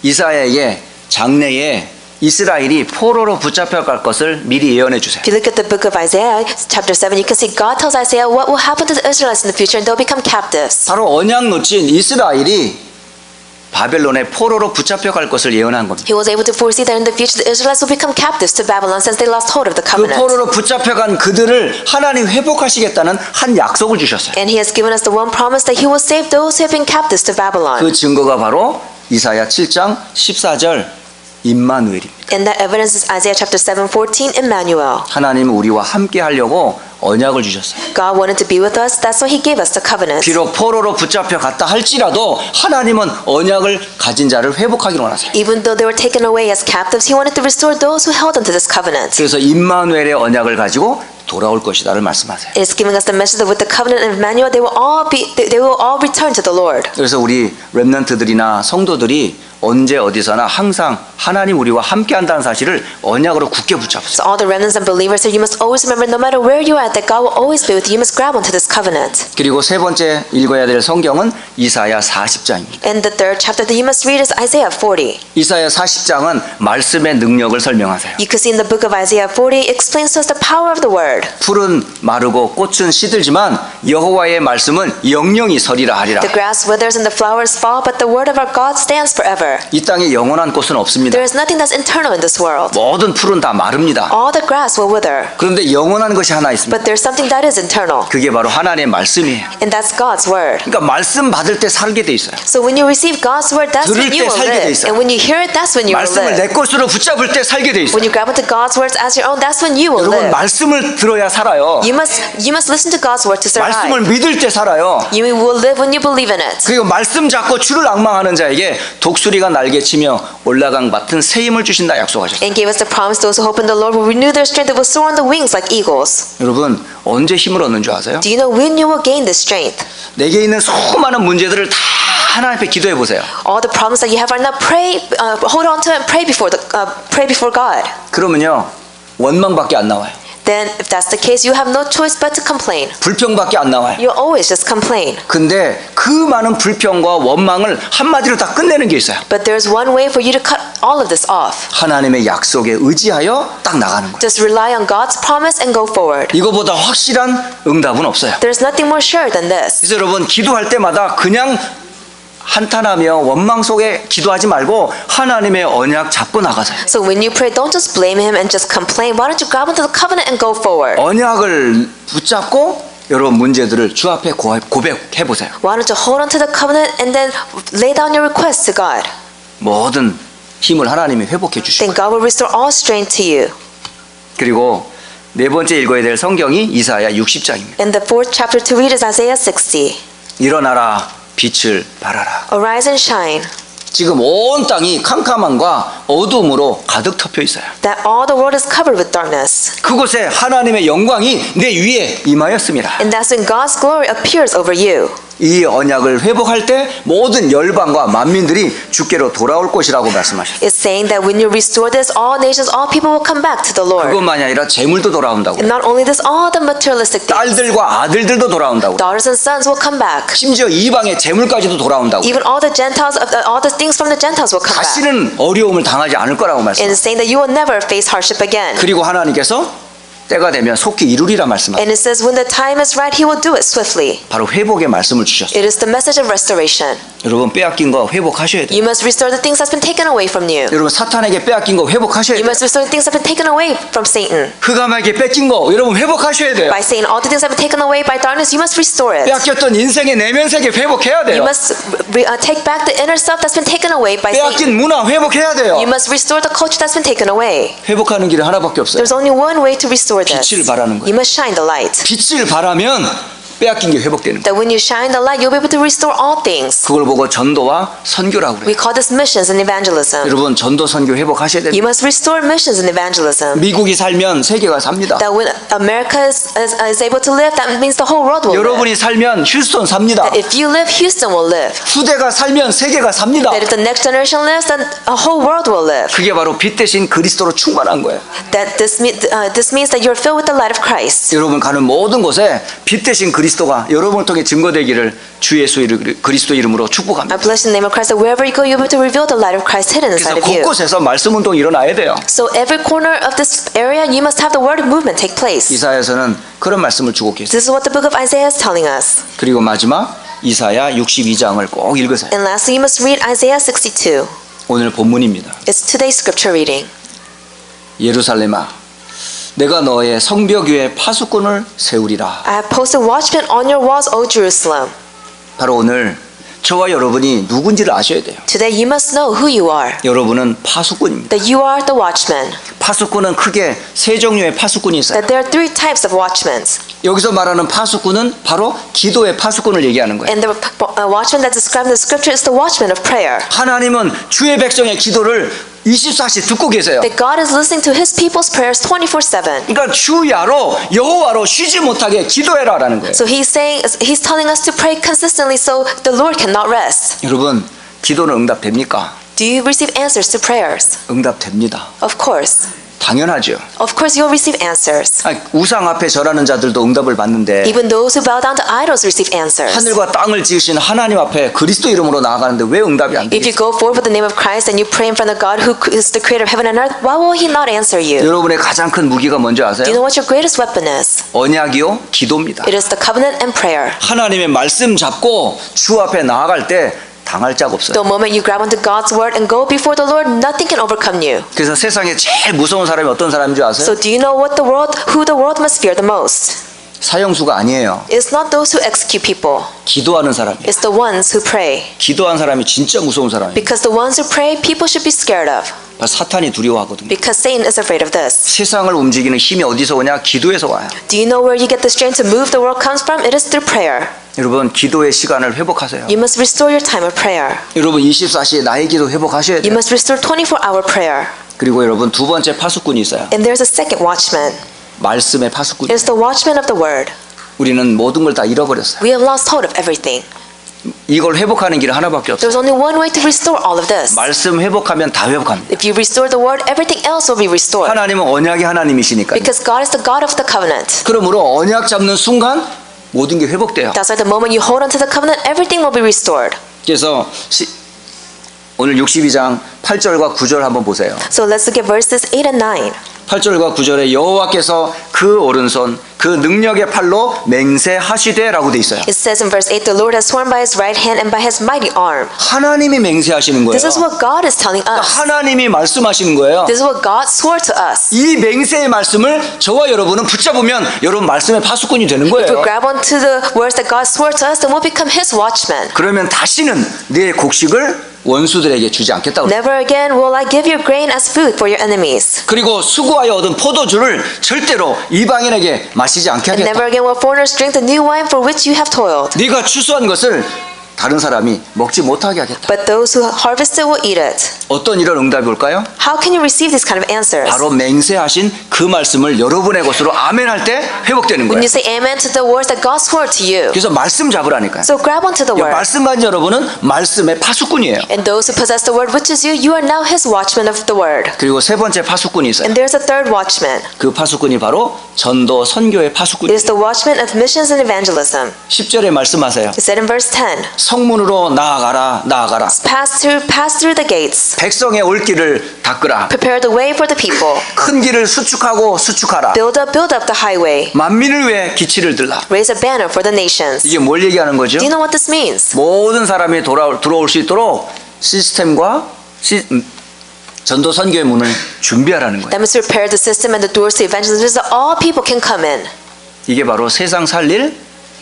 A: 이사야에게 장래에 이스라엘이 포로로 붙잡혀갈 것을 미리 예언해 주세요.
B: If you look at the book of Isaiah chapter 7, you can see God tells Isaiah what will happen to the Israelites in the future, and they'll become captives.
A: 바로 언약 놓친 이스라엘이 바벨론의 포로로 붙잡혀갈 것을 예언한 겁니다.
B: He was able to foresee that in the future the Israelites will become captives to Babylon since they lost hold of the
A: 그
B: covenant.
A: 포로로 붙잡혀간 그들을 하나님 회복하시겠다는 한 약속을 주셨어요.
B: And he has given us the one promise that he will save those who have been captives to Babylon.
A: 그 증거가 바로 이사야 7장 14절 임마누엘입니다.
B: And that evidence is Isaiah chapter 7:14, Emmanuel.
A: 하나님은 우리와 함께 하려고 언약을 주셨어요.
B: God wanted to be with us, that's why he gave us the covenant.
A: 비록 포로로 붙잡혀 갔다 할지라도 하나님은 언약을 가진 자를 회복하기를 원하세요.
B: Even though they were taken away as captives, he wanted to restore those who held onto this covenant.
A: 그래서 임마누엘의 언약을 가지고 돌아올 것이다를 말씀하세요.
B: It's giving us the message that with the covenant of Emmanuel, they will all return to the Lord.
A: 그래서 우리 렘넌트들이나 성도들이 언제 어디서나 항상 하나님 우리와 함께 한다는 사실을 언약으로 굳게 붙잡으세요.
B: So all the remnants and believers here, you must always remember, no matter where you are at, that God will always be with you. You must grab onto this covenant.
A: 그리고 세 번째 읽어야 될 성경은 이사야 40장입니다.
B: And the third chapter that you must read is Isaiah 40.
A: 이사야 40장은 말씀의 능력을 설명하세요.
B: You can see in the book of Isaiah 40, it explains to us the power of the word.
A: 풀은 마르고 꽃은 시들지만 여호와의 말씀은 영영이 서리라 하리라.
B: The grass withers and the flowers fall, but the word of our God stands forever.
A: 이 땅에 영원한 꽃은 없습니다.
B: There is nothing that's eternal in this world.
A: 모든 풀은 다 마릅니다.
B: All the grass will wither.
A: 그런데 영원한 것이 하나 있습니다.
B: But there's something that is eternal,
A: 그게 바로 하나님의 말씀이에요.
B: and that's God's word.
A: 그러니까 말씀 받을 때 살게 돼 있어요.
B: So when you receive God's word, that's
A: 들을
B: when you
A: 때
B: will
A: 살게 돼
B: live.
A: 있어요.
B: And when you hear it, that's when you will
A: 말씀을 내
B: live.
A: 것으로 붙잡을 때 살게 돼 있어요.
B: When you grab onto God's words as your own, that's when you will
A: 여러분
B: live.
A: 말씀을 들어야 살아요.
B: You must listen to God's word to
A: 말씀을
B: survive.
A: 믿을 때 살아요.
B: You will live when you believe in it.
A: 그리고 말씀 잡고 주를 앙망하는 자에게 독수리가 날개치며 올라강 맡은 새 힘을 주신다 약속하셨어요.
B: and gave us the promise those who hope in the Lord will renew their strength and will soar on the wings like eagles.
A: 여러분 언제 힘을 얻는 줄 아세요?
B: Do you know when you will gain this strength?
A: 내게 있는 수많은 문제들을 다 하나님 앞에 기도해 보세요.
B: All the problems that you have right now, hold on to it and pray before God.
A: 그러면요 원망밖에 안 나와요.
B: Then, if that's the case, you have no choice but to complain.
A: 불평밖에 안 나와요.
B: You always just complain.
A: 근데 그 많은 불평과 원망을 한마디로 다 끝내는 게 있어요.
B: But there's one way for you to cut all of this off.
A: 하나님의 약속에 의지하여 딱 나가는 거예요.
B: Just rely on God's promise and go forward.
A: 이거보다 확실한 응답은 없어요.
B: There's nothing more sure than this.
A: 그래서 여러분 기도할 때마다 그냥 한탄하며 원망 속에 기도하지 말고 하나님의 언약 잡고 나가세요.
B: So when you pray, don't just blame him and just complain. Why don't you grab onto the covenant and go forward?
A: 언약을 붙잡고 여러분 문제들을 주 앞에 고백해 보세요.
B: Why don't you hold on to the covenant and then lay down your requests to God?
A: 모든 힘을 하나님이 회복해 주시고
B: Then God will restore all strength to you.
A: 그리고 네 번째 읽어야 될 성경이 이사야 60장입니다.
B: And the fourth chapter to read is Isaiah 60.
A: 일어나라 빛을 발하라.
B: Arise and shine,
A: 지금 온 땅이 캄캄함과 어둠으로 가득 덮여 있어요.
B: that all the world is covered with darkness.
A: 그곳에 하나님의 영광이 내 위에 임하였습니다.
B: And that's when God's glory appears over you.
A: 이 언약을 회복할 때 모든 열방과 만민들이 주께로 돌아올 것이라고 말씀하셨어요.
B: It's saying that when you restore this, all nations, all people will come back to the Lord.
A: 그것만이 아니라 재물도 돌아온다고.
B: And not only this, all the materialistic things.
A: 딸들과 아들들도 돌아온다고.
B: Daughters and sons will come back.
A: 심지어 이방의 재물까지도 돌아온다고.
B: Even all the Gentiles, all the things from the Gentiles will come back.
A: 다시는 어려움을 당하지 않을 거라고
B: And
A: 말씀하셨어요.
B: it's saying that you will never face hardship again.
A: 그리고 하나님께서 때가 되면 속히 이루리라 말씀하셨어요.
B: And it says when the time is right, He will do it swiftly.
A: 바로 회복의 말씀을 주셨어요.
B: It is the message of restoration.
A: 여러분 빼앗긴 거 회복하셔야 돼요.
B: You must restore the things that's been taken away from you.
A: 여러분 사탄에게 빼앗긴 거 회복하셔야
B: You
A: 돼요.
B: must restore the things that have been taken away from Satan.
A: 흑암에게 뺏긴 거 여러분 회복하셔야 돼요.
B: By Satan, all the things that have been taken away by darkness, you must restore it.
A: 빼앗겼던 인생의 내면 세계 회복해야 돼요.
B: You must take back the inner self that's been taken away by
A: 빼앗긴
B: Satan.
A: 문화 회복해야 돼요.
B: You must restore the culture that's been taken away.
A: 회복하는 길이 하나밖에 없어요.
B: There's only one way to restore this.
A: 빛을 발하는 거예요.
B: You must shine the light.
A: 빛을 발하면 빼앗긴 게 회복되는 거예요.
B: That when you shine the light, you'll be able to restore all things.
A: 그걸 보고 전도와 선교라고 그래요.
B: We call this missions and evangelism.
A: 여러분 전도 선교 회복하셔야
B: You
A: 돼요.
B: must restore missions and evangelism.
A: 미국이 살면 세계가 삽니다.
B: That when America is able to live, that means the whole world will live.
A: 여러분이 살면 휴스턴 삽니다.
B: That if you live, Houston will live.
A: 후대가 살면 세계가 삽니다.
B: That if the next generation lives, then a whole world will live.
A: 그게 바로 빛 대신 그리스도로 충만한 거예요.
B: That this means that you're filled with the light of Christ.
A: 여러분 가는 모든 곳에 빛 대신 그리스도가 여러분을 통해 증거되기를 주 예수 그리스도 이름으로 축복합니다.
B: I bless the name of Christ that wherever you go, you'll be able to reveal the light of Christ hidden
A: 그래서
B: inside of you.
A: 곳곳에서 말씀 운동이 일어나야 돼요.
B: So every corner of this area, you must have the word movement take place.
A: 이사야서는 그런 말씀을 주고 계세요.
B: This is what the book of Isaiah is telling us.
A: 그리고 마지막 이사야 62장을 꼭 읽으세요.
B: And lastly, you must read Isaiah 62.
A: 오늘 본문입니다.
B: It's today's scripture reading.
A: 예루살렘아 내가 너의 성벽 위에 파수꾼을 세우리라.
B: I have posted watchmen on your walls, O Jerusalem.
A: 바로 오늘 저와 여러분이 누군지를 아셔야 돼요.
B: Today you must know who you are.
A: 여러분은 파수꾼입니다.
B: That you are the watchman.
A: 파수꾼은 크게 세 종류의 파수꾼이 있어요.
B: That there are three types of watchmen.
A: 여기서 말하는 파수꾼은 바로 기도의 파수꾼을 얘기하는 거예요.
B: And the watchman that described in the scripture is the watchman of prayer.
A: 하나님은 주의 백성의 기도를 24시 듣고 계세요.
B: That God is listening to His people's prayers 24/7.
A: 그러니까 주야로 여호와로 쉬지 못하게 기도해라라는 거예요.
B: So He's telling us to pray consistently so the Lord cannot rest.
A: 여러분 기도는 응답됩니까?
B: Do you receive answers to prayers?
A: 응답됩니다.
B: Of course.
A: 당연하죠.
B: Of course you'll receive answers.
A: 우상 앞에 절하는 자들도 응답을 받는데
B: Even those who bow down to idols receive answers.
A: 하늘과 땅을 지으신 하나님 앞에 그리스도 이름으로 나아가는데 왜 응답이 안
B: If you
A: 되겠어요?
B: go forward with the name of Christ and you pray in front of God who is the creator of heaven and earth, why will He not answer you?
A: 여러분의 가장 큰 무기가 뭔지
B: Do you
A: 아세요?
B: know what your greatest weapon is?
A: 언약이요 기도입니다.
B: It is the covenant and prayer.
A: 하나님의 말씀 잡고 주 앞에 나아갈 때 당할 자가 없어요.
B: The moment you grab onto God's word and go before the Lord, nothing can overcome you.
A: 그래서 세상에 제일 무서운 사람이 어떤 사람인 줄 아세요?
B: So do you know who the world must fear the most?
A: 사형수가 아니에요.
B: It's not those who execute people.
A: 기도하는 사람이에요.
B: It's the ones who pray.
A: 기도하는 사람이 진짜 무서운 사람이에요.
B: Because the ones who pray, people should be scared of.
A: 사탄이 두려워하거든요.
B: Because Satan is afraid of this.
A: 세상을 움직이는 힘이 어디서 오냐? 기도에서 와요.
B: Do you know where you get the strength to move the world comes from? It is through prayer.
A: 여러분 기도의 시간을 회복하세요.
B: You must restore your time of prayer.
A: 여러분 24시에 나의 기도 회복하셔야
B: You
A: 돼요.
B: must restore 24-hour prayer.
A: 그리고 여러분 두 번째 파수꾼이 있어요.
B: And there's a second watchman.
A: 말씀의 파수꾼.
B: It is the watchman of the word.
A: 우리는 모든 걸 다 잃어버렸어요.
B: We have lost hold of everything.
A: 이걸 회복하는 길은 하나밖에 없어요.
B: There's only one way to restore all of this.
A: 말씀 회복하면 다 회복합니다.
B: If you restore the word, everything else will be restored.
A: 하나님은 언약의 하나님이시니까요.
B: Because God is the God of the covenant.
A: 그러므로 언약 잡는 순간 모든 게 회복돼요.
B: That's why the moment you hold on to the covenant, everything will be restored.
A: 그래서 오늘 62장 8절과 9절 한번 보세요.
B: So let's look at verses 8 and 9.
A: 8절과 9절에 여호와께서 그 오른손 그 능력의 팔로 맹세하시되라고 돼 있어요.
B: It says in verse 8, the Lord has sworn by his right hand and by his mighty arm.
A: 하나님이 맹세하시는 거예요.
B: This is what God is telling us.
A: 하나님이 말씀하시는 거예요.
B: This is what God swore to us.
A: 이 맹세의 말씀을 저와 여러분은 붙잡으면 여러분 말씀의 파수꾼이 되는
B: If we
A: 거예요.
B: grab onto the words that God swore to us, then we'll become his watchmen.
A: 그러면 다시는 네 곡식을 원수들에게 주지 않겠다고.
B: Never again will I give your grain as food for your enemies.
A: 그리고 수고하여 얻은 포도주를 절대로 이방인에게 마시지 않게
B: And
A: 하겠다.
B: never again will foreigners drink the new wine for which you have toiled.
A: 네가 추수한 것을 다른 사람이 먹지 못하게 하겠다.
B: But those who harvested will eat it.
A: 어떤 이런 응답이 올까요?
B: How can you receive these kind of answers?
A: 바로 맹세하신 그 말씀을 여러분의 것으로 아멘할 때 회복되는
B: When
A: 거예요.
B: you say amen to the words that God swore to you.
A: 그래서 말씀 잡으라니까요.
B: So grab onto the word.
A: 말씀 가진 여러분은 말씀의 파수꾼이에요.
B: And those who possess the word which is you, you are now his watchmen of the word.
A: 그리고 세 번째 파수꾼이 있어요.
B: And there's a third watchman.
A: 그 파수꾼이 바로 전도 선교의
B: It
A: 파수꾼이에요.
B: is the watchman of missions and evangelism.
A: 10절에 말씀하세요.
B: It said in verse 10,
A: 성문으로 나아가라 나아가라.
B: pass through the gates.
A: 백성의 올 길을 닦으라.
B: Prepare the way for the people.
A: 큰 길을 수축하고 수축하라.
B: Build up the highway.
A: 만민을 위해 기치를 들라.
B: Raise a banner for the nations.
A: 이게 뭘 얘기하는 거죠?
B: Do you know what this means?
A: 모든 사람이 들어올 수 있도록 시스템과 전도 선교의 문을 준비하라는 거예요.
B: That means prepare the system and the doors to evangelism so that all people can come in.
A: 이게 바로 세상 살릴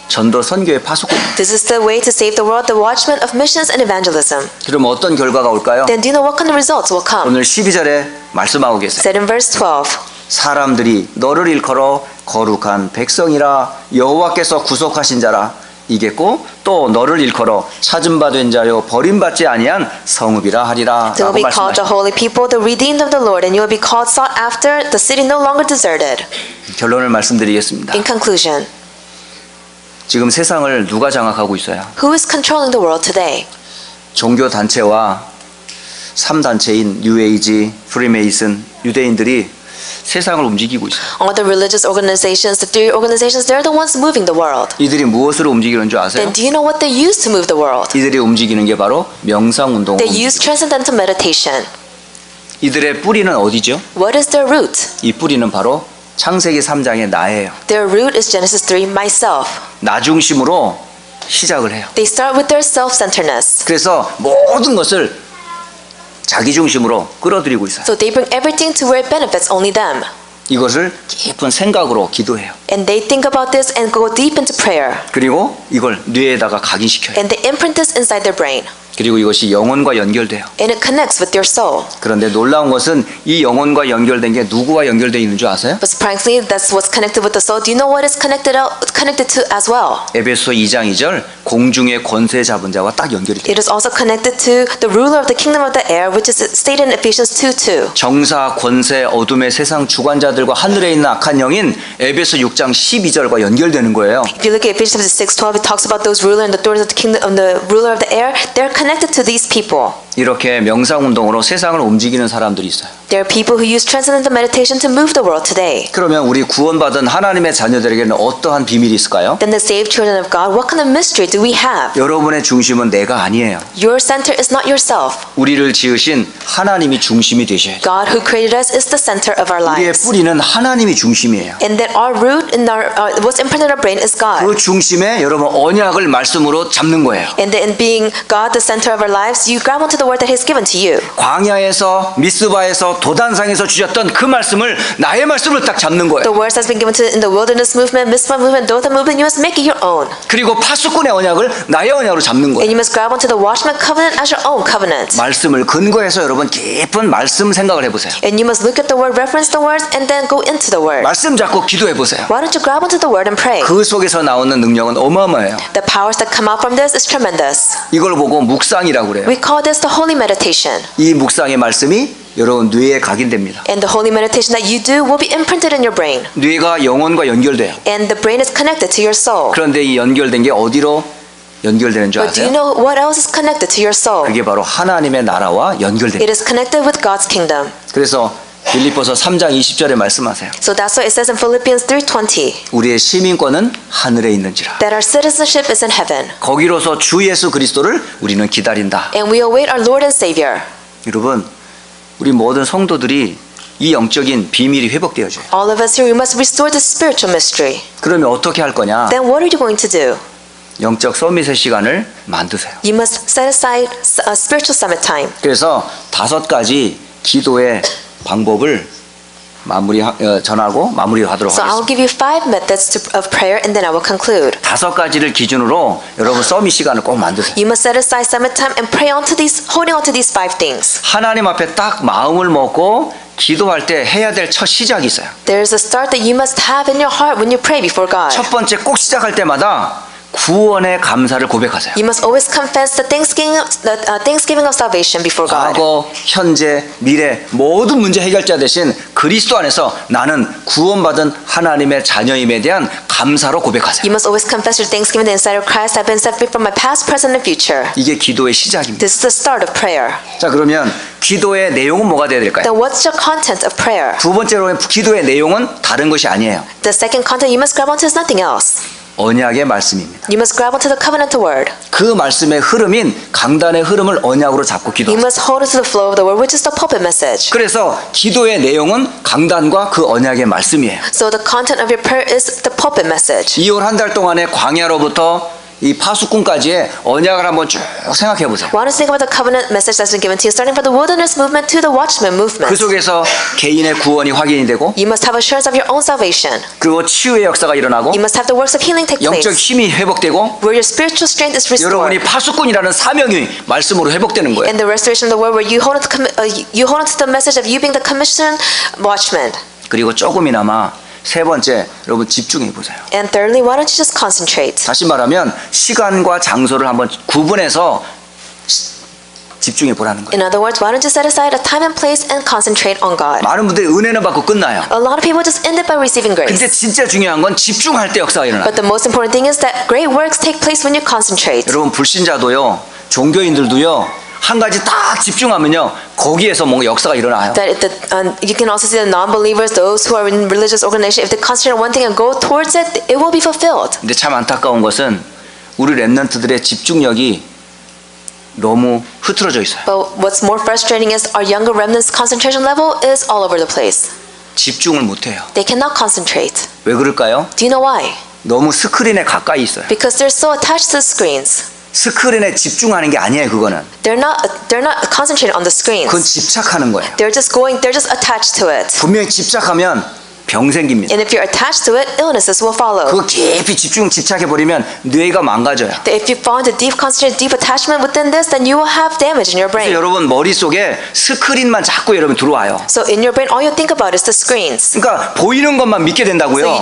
A: 전도 선교의 파수꾼.
B: This is the way to save the world, the watchman of missions and evangelism.
A: 그럼 어떤 결과가 올까요?
B: Then do you know what kind of results will come?
A: 오늘 12절에 말씀하고 계세요.
B: Said in verse 12.
A: 사람들이 너를 일컬어 거룩한 백성이라 여호와께서 구속하신 자라 이겠고 또 너를 일컬어 찾은 바 된 자요 버림받지 아니한 성읍이라 하리라
B: They will
A: 라고
B: be called the
A: 말씀하십니다.
B: holy people, the redeemed of the Lord, and you will be called sought after, the city no longer deserted.
A: 결론을 말씀드리겠습니다.
B: In conclusion,
A: 지금 세상을 누가 장악하고 있어요?
B: who is controlling the world today?
A: 종교 단체와 3단체인 뉴에이지, 프리메이슨, 유대인들이 세상을 움직이고 있어요.
B: All the religious organizations, the three organizations, they're the ones moving the world.
A: 이들이 무엇으로 움직이는 줄 아세요?
B: Then do you know what they use to move the world?
A: 이들이 움직이는 게 바로 명상운동으로
B: They use transcendental meditation.
A: 이들의 뿌리는 어디죠?
B: What is their root?
A: 이 뿌리는 바로 창세기 3장의 나예요.
B: Their root is Genesis 3, myself.
A: 나 중심으로 시작을 해요.
B: They start with their self-centeredness.
A: 그래서 모든 것을 자기 중심으로 끌어들이고 있어요.
B: So they bring everything to where it benefits only them.
A: 이것을 깊은 생각으로 기도해요.
B: And they think about this and go deep into prayer.
A: 그리고 이걸 뇌에다가 각인시켜요.
B: And they imprint this inside their brain.
A: 그리고 이것이 영혼과 연결돼요.
B: And it connects with your soul.
A: 그런데 놀라운 것은 이 영혼과 연결된 게 누구와 연결되어 있는 줄 아세요?
B: But surprisingly, that's what's connected with the soul. Do you know what is connected to as well?
A: 에베소 2장 2절 공중의 권세 잡은 자와 딱 연결이 돼요.
B: It is also connected to the ruler of the kingdom of the air, which is stated in Ephesians 2:2.
A: 정사, 권세, 어둠의 세상 주관자들과 하늘에 있는 악한 영인 에베소 6장 12절과 연결되는 거예요.
B: If you look at Ephesians 6:12, it talks about those ruler and the authorities of the kingdom of the ruler of the air. They're connected to these people.
A: 이렇게 명상운동으로 세상을 움직이는 사람들이 있어요.
B: There are people who use transcendental meditation to move the world today.
A: 그러면 우리 구원받은 하나님의 자녀들에게는 어떠한 비밀이 있을까요?
B: Then the saved children of God, what kind of mystery do we have?
A: 여러분의 중심은 내가 아니에요.
B: Your center is not yourself.
A: 우리를 지으신 하나님이 중심이 되셔야 돼요.
B: God who created us is the center of our
A: 우리의
B: lives.
A: 뿌리는 하나님이 중심이에요.
B: And that our root in our what's imprinted in our brain is God.
A: 그 중심에 여러분 언약을 말씀으로 잡는 거예요.
B: And in being God the center of our lives, you grab onto the the word that He's given to you.
A: 광야에서 미스바에서 도단상에서 주셨던 그 말씀을 나의 말씀으로 딱 잡는 거예요.
B: The words that's been given to in the wilderness movement, Mizpah movement, Dothan movement, you must make it your own.
A: 그리고 파수꾼의 언약을 나의 언약으로 잡는
B: And
A: 거예요.
B: you must grab onto the watchman covenant as your own covenant.
A: 말씀을 근거해서 여러분 깊은 말씀 생각을 해보세요.
B: And you must look at the word, reference the words, and then go into the word.
A: 말씀 잡고 기도해보세요.
B: Why don't you grab onto the word and pray?
A: 그 속에서 나오는 능력은 어마어마해요.
B: The powers that come out from this is tremendous.
A: 이걸 보고 묵상이라고 그래요.
B: We call this the holy meditation.
A: 이 묵상의 말씀이 여러분 뇌에 각인됩니다.
B: And the holy meditation that you do will be imprinted in your brain.
A: 뇌가 영혼과 연결돼요.
B: And the brain is connected to your soul.
A: 그런데 이 연결된 게 어디로 연결되는 줄
B: But do you
A: 아세요?
B: know what else is connected to your soul?
A: 그게 바로 하나님의 나라와 연결됩니다.
B: It is connected with God's kingdom.
A: 그래서 빌립보서 3장 20절에 말씀하세요.
B: So that's why it says in Philippians 3:20
A: 우리의 시민권은 하늘에 있는지라.
B: that our citizenship is in heaven.
A: 거기로서 주 예수 그리스도를 우리는 기다린다.
B: And we await our Lord and Savior.
A: 여러분, 우리 모든 성도들이 이 영적인 비밀이 회복되어져요.
B: All of us here, we must restore this spiritual mystery.
A: 그러면 어떻게 할 거냐?
B: Then what are you going to do?
A: 영적 서밋의 시간을 만드세요.
B: You must set aside a spiritual summit time.
A: 그래서 5가지 기도의 방법을 전하고 마무리하도록
B: So I'll
A: 하겠습니다.
B: give you 5 methods of prayer and then I will conclude.
A: 5가지를 기준으로 여러분 서밋 시간을 꼭 만드세요.
B: You must set aside summit time and pray holding on to these 5 things.
A: 하나님 앞에 딱 마음을 먹고 기도할 때 해야 될 첫 시작이 있어요.
B: There is a start that you must have in your heart when you pray before God.
A: 첫 번째 꼭 시작할 때마다 구원의 감사를 고백하세요.
B: You must always confess the thanksgiving of salvation before God.
A: 과거, 현재, 미래 모든 문제 해결자 대신 그리스도 안에서 나는 구원받은 하나님의 자녀임에 대한 감사로 고백하세요.
B: You must always confess your thanksgiving that inside of Christ I've been set free from my past, present, and future.
A: 이게 기도의 시작입니다.
B: This is the start of prayer.
A: 자, 그러면 기도의 내용은 뭐가 돼야 될까요?
B: Then what's your content of prayer?
A: 두 번째로 기도의 내용은 다른 것이 아니에요.
B: The second content you must grab onto is nothing else.
A: 언약의 말씀입니다.
B: You must grab onto the covenant word.
A: 그 말씀의 흐름인 강단의 흐름을 언약으로 잡고
B: You
A: 기도하세요.
B: must hold it to the flow of the word, which is the pulpit message.
A: 그래서 기도의 내용은 강단과 그 언약의 말씀이에요.
B: So the content of your prayer is the pulpit message.
A: 2월 한 달 동안의 광야로부터 이 파수꾼까지의 언약을 한번 쭉 생각해 보세요.
B: Why don't you think about the covenant message that's been given to you, starting from the wilderness movement to the watchman movement?
A: 그 속에서 개인의 구원이 확인이 되고
B: You must have assurance of your own salvation.
A: 그리고 치유의 역사가 일어나고
B: You must have the works of healing take
A: 영적
B: place,
A: 힘이 회복되고
B: where your spiritual strength is
A: 여러분이
B: restored.
A: 파수꾼이라는 사명이 말씀으로 회복되는 거예요.
B: And the restoration of the word, where you hold on to the message of you being the commissioned watchman.
A: 그리고 조금이나마 세 번째 여러분 집중해 보세요.
B: And thirdly, why don't you just concentrate?
A: 다시 말하면 시간과 장소를 한번 구분해서 집중해 보라는 거예요.
B: In other words, why don't you set aside a time and place and concentrate on God?
A: 많은 분들이 은혜는 받고 끝나요.
B: A lot of people just end it by receiving grace.
A: 근데 진짜 중요한 건 집중할 때 역사가 일어나요.
B: But the most important thing is that great works take place when you concentrate.
A: 여러분 불신자도요, 종교인들도요, 한 가지 딱 집중하면요, 거기에서 뭔가 역사가 일어나요.
B: That you can also see the non-believers, those who are in religious organization, if they concentrate on one thing and go towards it, it will be fulfilled.
A: 근데 참 안타까운 것은 우리 랩런트들의 집중력이 너무 흐트러져 있어요.
B: But what's more frustrating is our younger remnants' concentration level is all over the place.
A: 집중을 못해요.
B: They cannot concentrate.
A: 왜 그럴까요?
B: Do you know why?
A: 너무 스크린에 가까이 있어요.
B: Because they're so attached to the screens.
A: 스크린에 집중하는 게 아니에요. 그거는
B: They're not concentrating on the screens.
A: 그건 집착하는 거예요.
B: They're just attached to it.
A: 분명히 집착하면 병 생깁니다.
B: And if you're attached to it, illnesses will follow.
A: 그거 깊이 집착해 버리면 뇌가 망가져요.
B: If you fall into deep concentration, deep attachment within this, then you will have damage in your
A: 그래서
B: brain.
A: 여러분 머릿속에 스크린만 자꾸 여러분 들어와요.
B: So in your brain, all you think about is the screens.
A: 그러니까 보이는 것만 믿게
B: So
A: 된다고요.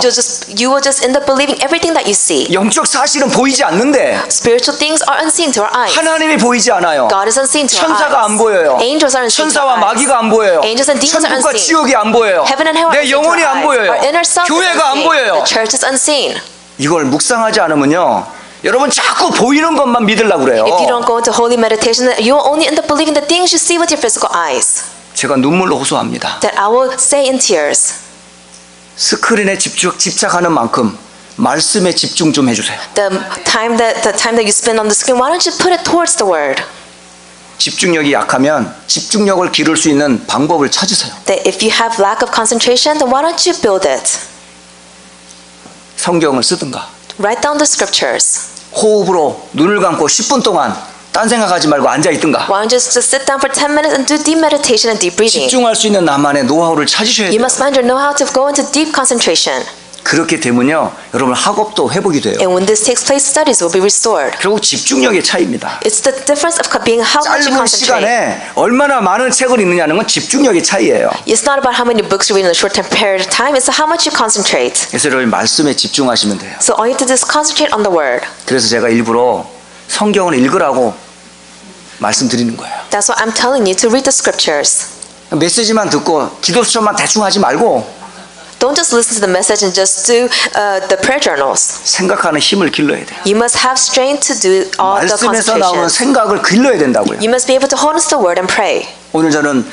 B: you will just end up believing everything that you see.
A: 영적 사실은 보이지 않는데
B: Spiritual things are unseen to our eyes.
A: 하나님이 보이지 않아요.
B: God is unseen to our
A: 천사가 안
B: eyes.
A: 보여요.
B: Angels are unseen to
A: 천사와
B: our eyes.
A: 마귀가 안 보여요.
B: Angels and demons are
A: 천국과
B: unseen.
A: 지옥이 안 보여요.
B: Heaven and hell are
A: 내
B: unseen to
A: 영혼이
B: our
A: 안
B: eyes.
A: 보여요.
B: Our inner self is
A: 교회가 안
B: unseen.
A: 보여요.
B: The church is unseen.
A: 이걸 묵상하지 않으면요, 여러분 자꾸 보이는 것만 믿으려고 그래요.
B: If you don't go into holy meditation, then you will only end up believing the things you see with your physical eyes.
A: 제가 눈물로 호소합니다.
B: That I will say in tears.
A: 스크린에 집착하는 만큼 말씀에 집중 좀 해주세요.
B: The time that you spend on the screen, why don't you put it towards the word?
A: 집중력이 약하면 집중력을 기를 수 있는 방법을 찾으세요.
B: That if you have lack of concentration, then why don't you build it?
A: 성경을 쓰든가
B: Write down the scriptures.
A: 호흡으로 눈을 감고 10분 동안 딴 생각하지 말고 앉아 있든가.
B: Why don't you just sit down for 10 minutes and do deep meditation and deep breathing?
A: 집중할 수 있는 나만의 노하우를 찾으셔야
B: You
A: 돼요.
B: must find your know-how to go into deep concentration.
A: 그렇게 되면요, 여러분 학업도 회복이 돼요.
B: And when this takes place, studies will be restored.
A: 결국 집중력의 차이입니다.
B: It's the difference of being how much you
A: 짧은
B: concentrate.
A: 시간에 얼마나 많은 책을 읽느냐는 건 집중력의 차이예요.
B: It's not about how many books you read in a short period of time, it's how much you concentrate.
A: 그래서 여러분 말씀에 집중하시면 돼요.
B: So all you have to do is concentrate on the word.
A: 그래서 제가 일부러 성경을 읽으라고 말씀드리는 거예요.
B: That's why I'm telling you to read the scriptures.
A: 메시지만 듣고 기도 수첩만 대충 하지 말고
B: Don't just listen to the message and just do the prayer journals.
A: 생각하는 힘을 길러야 돼요.
B: You must have strength to do all the
A: 말씀에서 나오는
B: concentration.
A: 생각을 길러야 된다고요.
B: You must be able to hold on to the word and pray.
A: 오늘 저는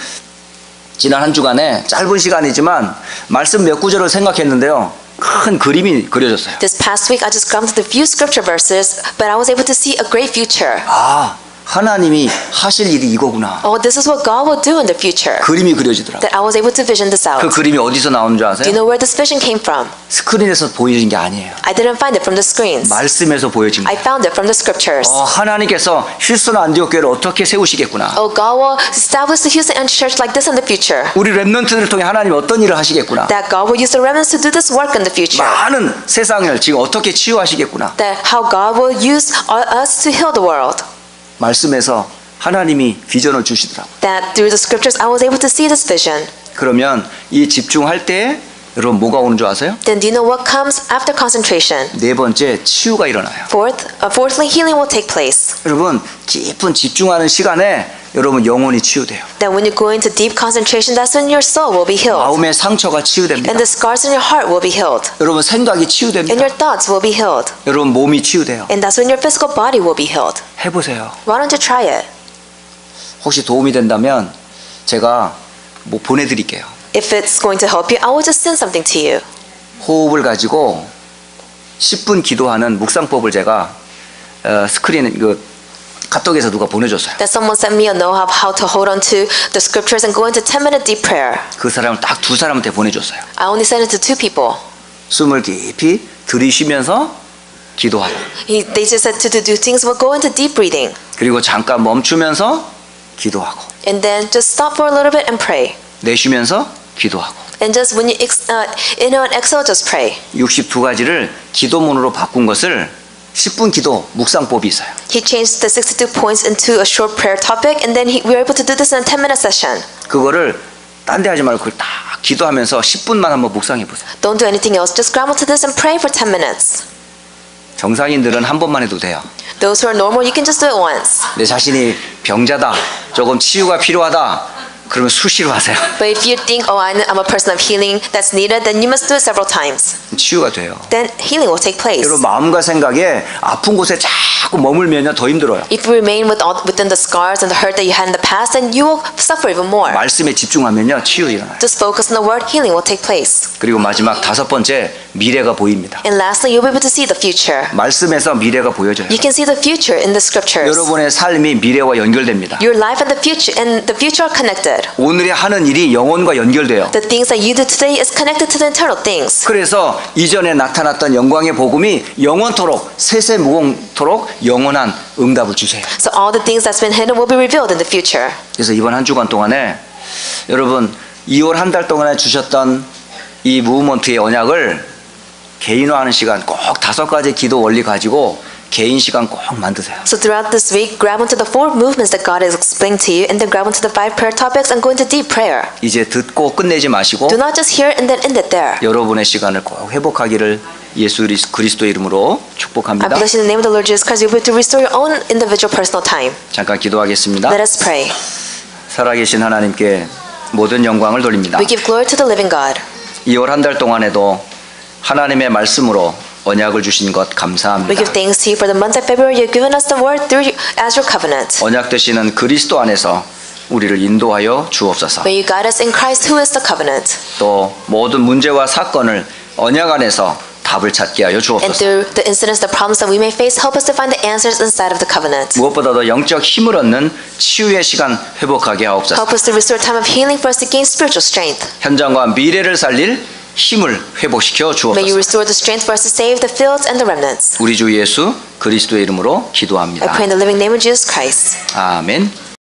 A: 지난 한 주간에 짧은 시간이지만 말씀 몇 구절을 생각했는데요. 큰 그림이 그려졌어요.
B: This past week, I just grabbed the few scripture verses, but I was able to see a great future.
A: 아, 하나님이 하실 일이 이거구나.
B: Oh, this is what God will do in the future.
A: 그림이 그려지더라고요.
B: That I was able to vision this out.
A: 그 그림이 어디서 나오는 줄
B: Do you
A: 아세요?
B: know where this vision came from?
A: 스크린에서 보여진 게 아니에요.
B: I didn't find it from the screens.
A: 말씀에서 보여진
B: I
A: 거예요.
B: found it from the scriptures.
A: 하나님께서 힐슨 안디옥 교회를 어떻게 세우시겠구나.
B: Oh, God will establish the Houston Church like this in the future.
A: 우리 랩런트들을 통해 하나님 어떤 일을 하시겠구나.
B: That God will use the remnants to do this work in the future.
A: 많은 세상을 지금 어떻게 치유하시겠구나.
B: That how God will use us to heal the world.
A: 말씀에서 하나님이 비전을 주시더라고요.
B: That through the scriptures I was able to see this vision.
A: 그러면 이 집중할 때 여러분 뭐가 오는 줄 아세요?
B: Then do you know what comes after concentration?
A: 네 번째 치유가 일어나요.
B: Fourthly, healing will take place.
A: 여러분 깊은 집중하는 시간에 여러분 영혼이 치유돼요.
B: That when you go into deep concentration, that's when your soul will be healed.
A: 마음의 상처가 치유됩니다.
B: And the scars in your heart will be healed.
A: 여러분 생각이
B: And
A: 치유됩니다.
B: your thoughts will be healed.
A: 여러분 몸이 치유돼요.
B: And that's when your physical body will be healed.
A: 해보세요.
B: Why don't you try it?
A: 혹시 도움이 된다면 제가 뭐 보내드릴게요.
B: If it's going to help you, I will just send something to you.
A: 호흡을 가지고 10분 기도하는 묵상법을 제가 스크린 카톡에서 누가 보내줬어요.
B: That someone sent me a know-how of how to hold on to the scriptures and go into 10-minute deep prayer.
A: 그 사람을 딱 두 사람한테 보내줬어요.
B: I only sent it to 2 people.
A: 숨을 깊이 들이쉬면서 기도하라.
B: They just said to do things will go into deep breathing.
A: 그리고 잠깐 멈추면서 기도하고
B: And then just stop for a little bit and pray.
A: 내쉬면서 기도하고
B: And just when you inhale and exhale, just pray.
A: 62가지를 기도문으로 바꾼 것을 10분 기도 묵상법이 있어요.
B: He changed the 62 points into a short prayer topic, and then we were able to do this in a 10-minute session.
A: 그거를 딴 데 하지 말고 그걸 딱 기도하면서 10분만 한번 묵상해 보세요.
B: Don't do anything else. Just grab onto this and pray for 10 minutes.
A: 정상인들은 한 번만 해도 돼요.
B: Those who are normal, you can just do it once.
A: 내 자신이 병자다, 조금 치유가 필요하다, 그러면 수시로 하세요.
B: But if you think, oh, I'm a person of healing that's needed, then you must do it several times.
A: 치유가 돼요.
B: Then healing will take place.
A: 여러분 마음과 생각에 아픈 곳에 자꾸 머물면요 더 힘들어요.
B: If you remain within the scars and the hurt that you had in the past, then you will suffer even more.
A: 말씀에 집중하면요 치유 일어나요.
B: Just focus on the word, healing will take place.
A: 그리고 마지막 다섯 번째 미래가 보입니다.
B: And lastly, you'll be able to see the future.
A: 말씀에서 미래가 보여져요.
B: You can see the future in the scriptures.
A: 여러분의 삶이 미래와 연결됩니다.
B: Your life and the future are connected.
A: 오늘의 하는 일이 영혼과 연결돼요.
B: The things that you do today is connected to the eternal things.
A: 그래서 이전에 나타났던 영광의 복음이 영원토록 세세무궁토록 영원한 응답을 주세요.
B: So all the things that's been hidden will be revealed in the future.
A: 그래서 이번 한 주간 동안에 여러분 2월 한 달 동안에 주셨던 이 무브먼트의 언약을 개인화하는 시간 꼭 5가지 기도 원리 가지고 개인 시간 꼭 만드세요.
B: So throughout this week, grab onto the 4 movements that God has explained to you, and then grab onto the 5 prayer topics and go into deep prayer.
A: 이제 듣고 끝내지 마시고
B: Do not just hear and then end it there.
A: 여러분의 시간을 꼭 회복하기를 예수 그리스도의 이름으로
B: I
A: 축복합니다.
B: bless you in the name of the Lord Jesus Christ. You'll be able to restore your own individual personal time.
A: 잠깐 기도하겠습니다.
B: Let us pray.
A: 살아계신 하나님께 모든 영광을 돌립니다.
B: We give glory to the living God.
A: 2월 한 달 동안에도 하나님의 말씀으로 언약을 주신 것
B: We
A: 감사합니다.
B: give thanks to you for the month of February. You've given us the word as your covenant.
A: 언약 되시는 그리스도 안에서 우리를 인도하여 주옵소서.
B: May you guide us in Christ, who is the covenant.
A: 또 모든 문제와 사건을 언약 안에서 답을 찾게 하여
B: And
A: 주옵소서.
B: through the incidents, the problems that we may face, help us to find the answers inside of the covenant.
A: 무엇보다도 영적 힘을 얻는 치유의 시간 회복하게 하옵소서.
B: Help us to restore time of healing for us to gain spiritual strength.
A: 현장과 미래를 살릴 힘을 회복시켜
B: May you
A: 주옵소서.
B: restore the strength for us to save the fields and the remnants.
A: 우리 주 예수 그리스도의 이름으로
B: I
A: 기도합니다.
B: pray in the living name of Jesus Christ.
A: 아멘.